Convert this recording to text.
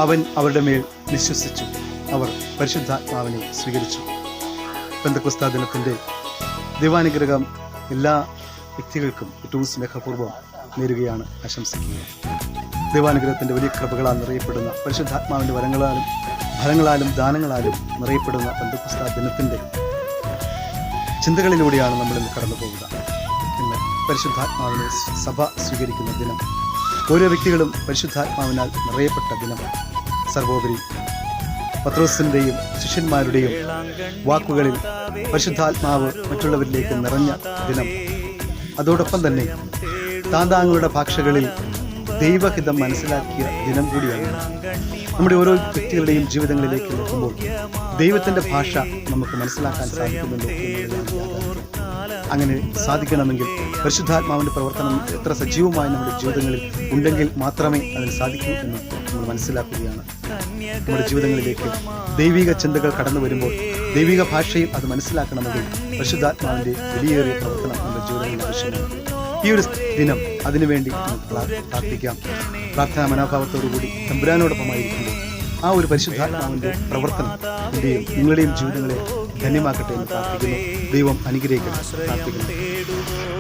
അവൻ അവരുടെ മേൽ വിശ്വസിച്ചു. അവർ പരിശുദ്ധാത്മാവിനെ സ്വീകരിച്ചു. പെന്തക്കോസ്താ ദിനത്തിൻ്റെ ദൈവാനുഗ്രഹം എല്ലാ വ്യക്തികൾക്കും ഏറ്റവും സ്നേഹപൂർവ്വം നേരുകയാണ്, ആശംസിക്കുക. ദൈവാനുഗ്രഹത്തിൻ്റെ വലിയ കൃപകളാൽ നിറയപ്പെടുന്ന, പരിശുദ്ധാത്മാവിൻ്റെ വരങ്ങളാലും ഫലങ്ങളാലും ദാനങ്ങളാലും നിറയപ്പെടുന്ന പെന്തക്കോസ്താ ദിനത്തിൻ്റെ ചിന്തകളിലൂടെയാണ് നമ്മളിന്ന് കടന്നു പോകുക. ഇന്ന് പരിശുദ്ധാത്മാവിനെ സഭ സ്വീകരിക്കുന്ന ദിനം, ഓരോ വ്യക്തികളും പരിശുദ്ധാത്മാവിനാൽ നിറയപ്പെട്ട ദിനം. സർവോപരി പത്രോസിൻ്റെയും ശിഷ്യന്മാരുടെയും വാക്കുകളിൽ പരിശുദ്ധാത്മാവ് മറ്റുള്ളവരിലേക്ക് നിറഞ്ഞ ദിനം. അതോടൊപ്പം തന്നെ താന്താങ്ങളുടെ ഭാഷകളിൽ ദൈവഹിതം മനസ്സിലാക്കിയ ദിനം കൂടിയാണ്. നമ്മുടെ ഓരോ വ്യക്തികളുടെയും ജീവിതങ്ങളിലേക്ക് നോക്കുമ്പോൾ ദൈവത്തിൻ്റെ ഭാഷ നമുക്ക് മനസ്സിലാക്കാൻ സാധിക്കുന്നുണ്ടോ എന്നുള്ളതാണ്. അങ്ങനെ സാധിക്കണമെങ്കിൽ പരിശുദ്ധാത്മാവിൻ്റെ പ്രവർത്തനം എത്ര സജീവമായി നമ്മുടെ ജീവിതങ്ങളിൽ ഉണ്ടെങ്കിൽ മാത്രമേ അതിന് സാധിക്കൂ എന്ന് നമ്മൾ മനസ്സിലാക്കുകയാണ്. നമ്മുടെ ജീവിതങ്ങളിലേക്ക് ദൈവിക ചിന്തകൾ കടന്നു വരുമ്പോൾ ദൈവിക ഭാഷയിൽ അത് മനസ്സിലാക്കണമെങ്കിൽ പരിശുദ്ധാത്മാവിൻ്റെ വലിയേറിയ പ്രവർത്തനം നമ്മുടെ ജീവിതങ്ങളിൽ ആവശ്യമാണ്. ഈ ഒരു ദിനം അതിനുവേണ്ടി നമുക്ക് പ്രാർത്ഥിക്കാം. പ്രാർത്ഥനാ മനോഭാവത്തോടുകൂടി തമ്പുരാനോടൊപ്പമായിരിക്കുമ്പോൾ ആ ഒരു പരിശുദ്ധാത്മാവിൻ്റെ പ്രവർത്തനം എൻ്റെയും നിങ്ങളുടെയും ജീവിതങ്ങളെ ധന്യമാക്കട്ടെ എന്ന് പ്രാർത്ഥിക്കുന്നു. ദൈവം അനുഗ്രഹിക്കട്ടെ. പ്രാർത്ഥിക്കുന്നു.